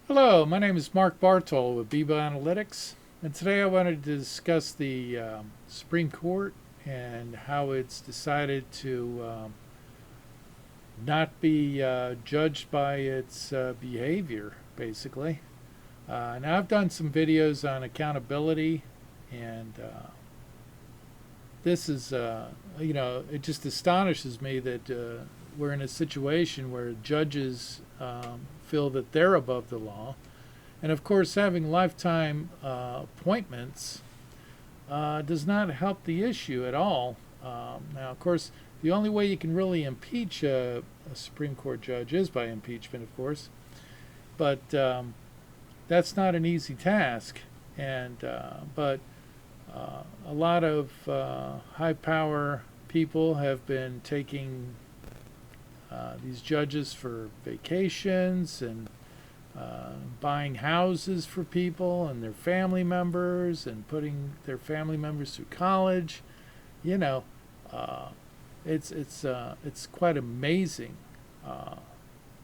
Hello, my name is Mark Bartol with Biba Analytics, and today I wanted to discuss the Supreme Court and how it's decided to not be judged by its behavior, basically. Now, I've done some videos on accountability, and this is, it just astonishes me that we're in a situation where judges feel that they're above the law. And of course, having lifetime appointments does not help the issue at all. Now, of course, the only way you can really impeach a Supreme Court judge is by impeachment, of course. But that's not an easy task. But a lot of high power people have been taking these judges for vacations and buying houses for people and their family members and putting their family members through college. You know, uh, it's quite amazing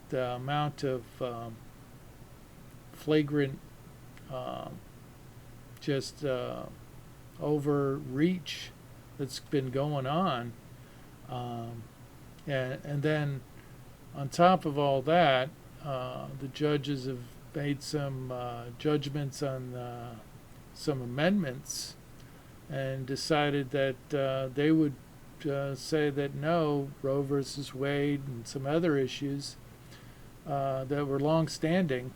the amount of flagrant um, just overreach that's been going on, um, and then on top of all that, the judges have made some judgments on some amendments and decided that they would say that no, Roe versus Wade and some other issues that were long-standing.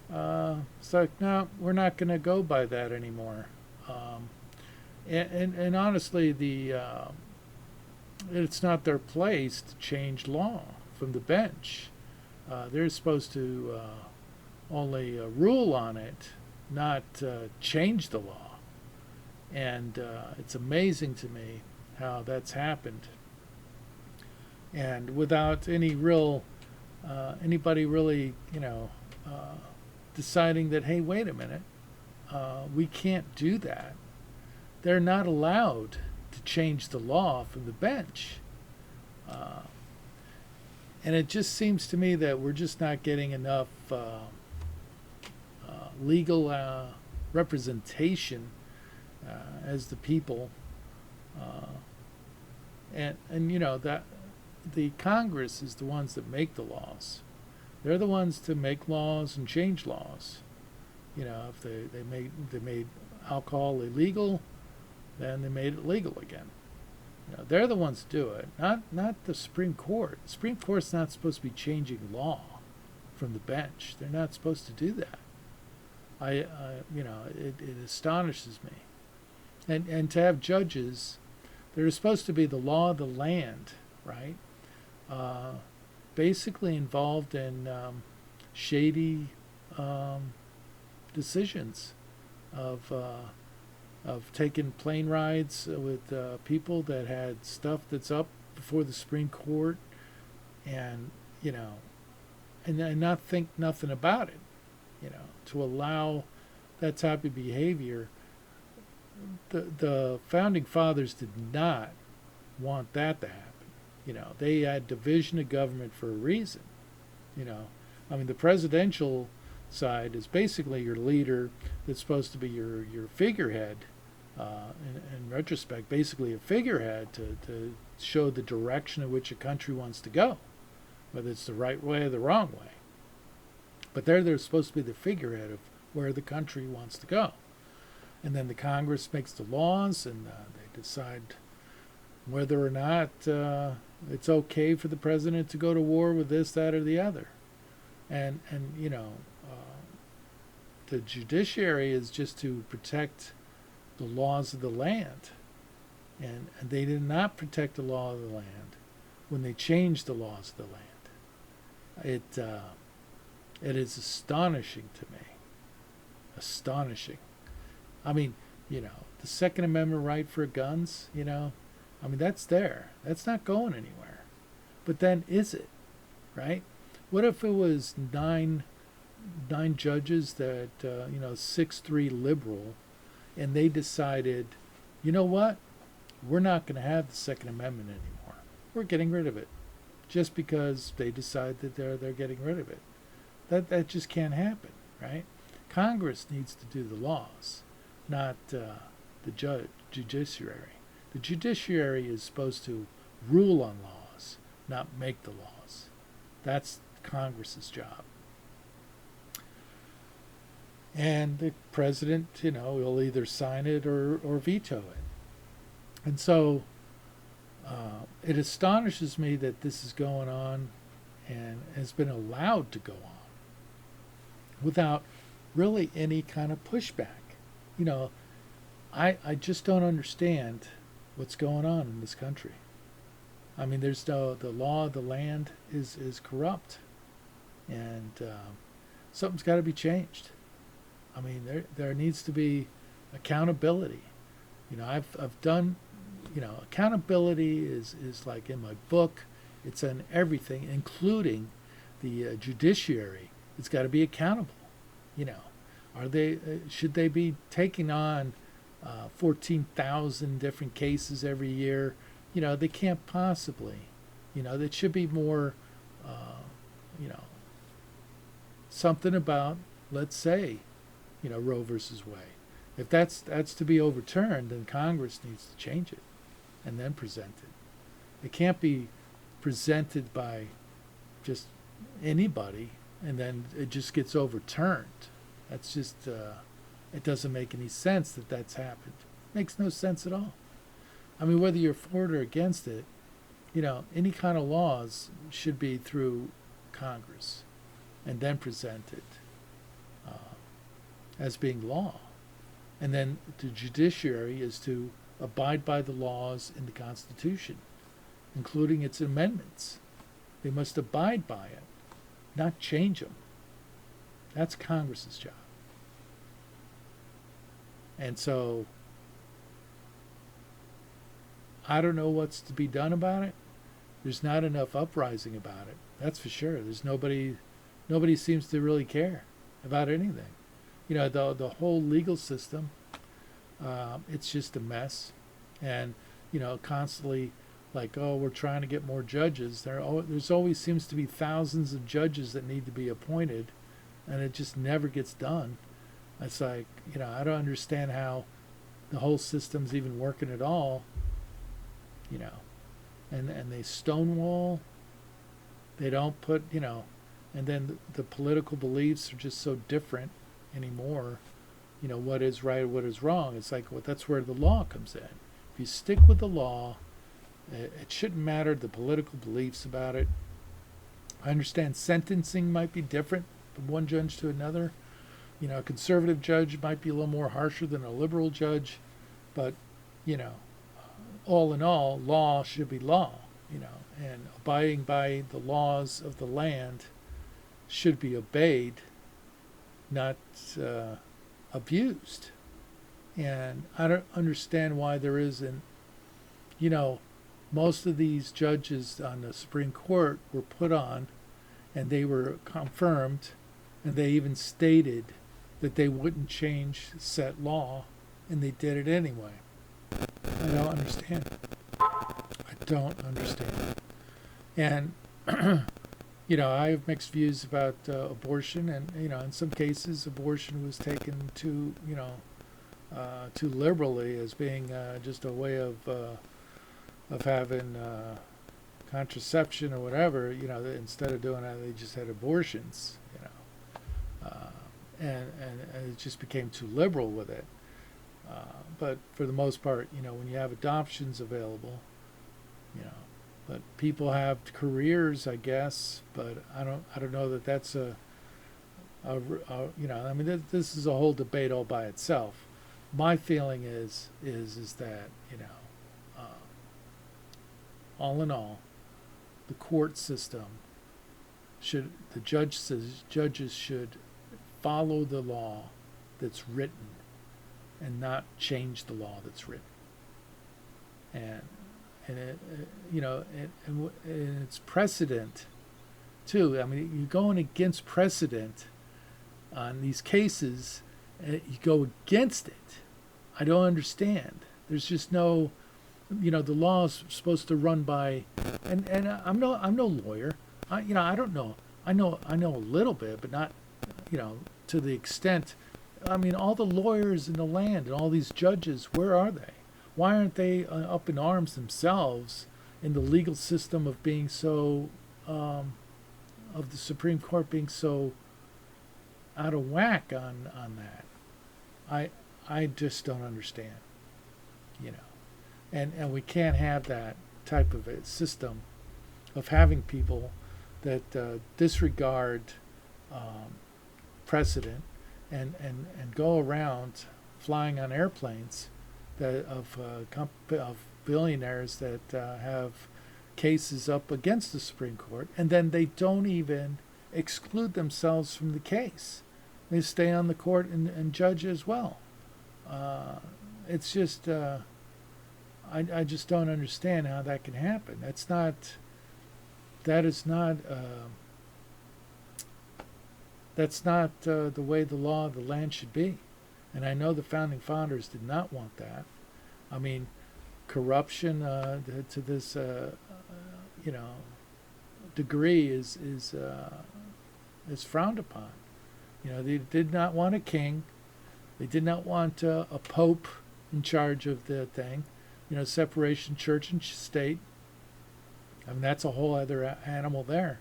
It's like, no, we're not going to go by that anymore. And honestly, it's not their place to change law from the bench. They're supposed to only rule on it, not change the law. And it's amazing to me how that's happened. And without any real, anybody really, deciding that, hey, wait a minute, we can't do that. They're not allowed to change the law from the bench. Uh, and it just seems to me that we're just not getting enough legal representation as the people, uh, and that the Congress is the ones that make the laws. They're the ones to make laws and change laws. If they made alcohol illegal, then they made it legal again. They're the ones to do it, not the Supreme Court. The Supreme Court's not supposed to be changing law from the bench. They're not supposed to do that. It astonishes me. And to have judges that are supposed to be the law of the land, right? Uh, Basically involved in shady um, decisions of taking plane rides with people that had stuff that's up before the Supreme Court, and and not think nothing about it. To allow that type of behavior. The founding fathers did not want that to happen. They had division of government for a reason. You know, I mean, the presidential side is basically your leader that's supposed to be your figurehead. In retrospect, basically a figurehead to show the direction in which a country wants to go, whether it's the right way or the wrong way. But they're supposed to be the figurehead of where the country wants to go. And then the Congress makes the laws, and they decide whether or not it's okay for the president to go to war with this, that, or the other. And the judiciary is just to protect the laws of the land, and they did not protect the law of the land when they changed the laws of the land. It is astonishing to me, astonishing. I mean, the Second Amendment right for guns. I mean, that's there. That's not going anywhere. But then, is it right? What if it was nine judges that 6-3 liberal, and they decided, you know what? We're not going to have the Second Amendment anymore. We're getting rid of it, just because they decide that they're getting rid of it. That just can't happen, right? Congress needs to do the laws, not the judiciary. The judiciary is supposed to rule on laws, not make the laws. That's Congress's job. And the president, will either sign it or veto it. And so it astonishes me that this is going on and has been allowed to go on without really any kind of pushback. I just don't understand what's going on in this country. I mean, there's the law of the land is corrupt, and something's got to be changed. I mean, there needs to be accountability. I've done, accountability is like in my book. It's in everything, including the judiciary. It's got to be accountable. Should they be taking on 14,000 different cases every year? They can't possibly. That should be more. Something about, let's say, Roe versus Wade. If that's to be overturned, then Congress needs to change it and then present it. It can't be presented by just anybody and then it just gets overturned. That's just, it doesn't make any sense that that's happened. It makes no sense at all. I mean, whether you're for it or against it, any kind of laws should be through Congress and then presented as being law. And then the judiciary is to abide by the laws in the Constitution, including its amendments. They must abide by it, not change them. That's Congress's job. And so I don't know what's to be done about it. There's not enough uprising about it. That's for sure. There's nobody seems to really care about anything. The whole legal system, it's just a mess. And, constantly like, oh, we're trying to get more judges. There's always seems to be thousands of judges that need to be appointed, and it just never gets done. It's like, I don't understand how the whole system's even working at all, and they stonewall. They don't put, and then the political beliefs are just so different anymore. What is right, what is wrong. It's like, well, that's where the law comes in. If you stick with the law, it shouldn't matter the political beliefs about it. I understand sentencing might be different from one judge to another. A conservative judge might be a little more harsher than a liberal judge, but, all in all, law should be law, and abiding by the laws of the land should be obeyed, not abused. And I don't understand why there isn't, most of these judges on the Supreme Court were put on and they were confirmed, and they even stated that they wouldn't change set law, and they did it anyway. I don't understand. I don't understand. And, I have mixed views about abortion, and, in some cases abortion was taken too liberally as being just a way of having contraception or whatever, instead of doing that, they just had abortions, and it just became too liberal with it. But for the most part, when you have adoptions available, but people have careers, I guess, but I don't know that that's this is a whole debate all by itself. My feeling is that, all in all, the court system judges should follow the law that's written and not change the law that's written. And it's precedent too. I mean, you're going against precedent on these cases, and you go against it. I don't understand. There's just no, the law is supposed to run by, and I'm no lawyer. I don't know. I know a little bit, but not, to the extent, I mean, all the lawyers in the land and all these judges, where are they? Why aren't they up in arms themselves in the legal system of being so, of the Supreme Court being so out of whack on that? I just don't understand, you know. And we can't have that type of a system of having people that disregard precedent and go around flying on airplanes that of billionaires that have cases up against the Supreme Court, and then they don't even exclude themselves from the case. They stay on the court and judge as well. It's just I just don't understand how that can happen. That is not the way the law of the land should be. And I know the founding fathers did not want that. I mean, corruption to this degree is frowned upon. You know, they did not want a king. They did not want a pope in charge of the thing. You know, separation church and state. I mean, that's a whole other animal there.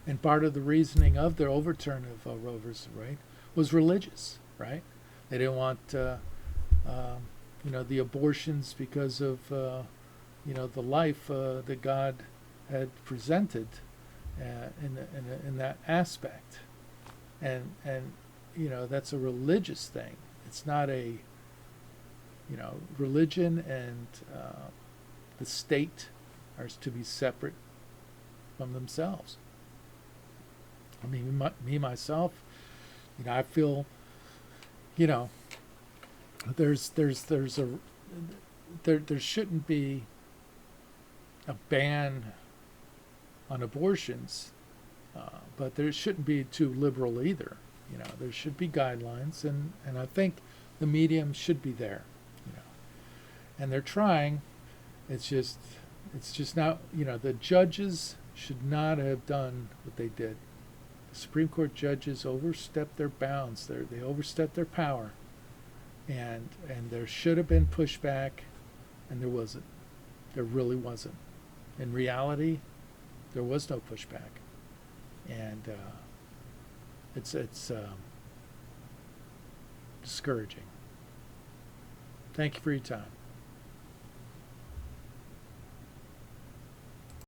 And part of the reasoning of the overturn of Roe versus Wade was religious, right? They didn't want, the abortions because of, the life that God had presented in that aspect. And that's a religious thing. It's not a, religion and the state are to be separate from themselves. I mean, me myself, I feel, there shouldn't be a ban on abortions, but there shouldn't be too liberal either. There should be guidelines, and I think the medium should be there. And they're trying. It's just not. The judges should not have done what they did. The Supreme Court judges overstepped their bounds. They overstepped their power, and there should have been pushback, and there wasn't. There really wasn't. In reality, there was no pushback, and it's discouraging. Thank you for your time.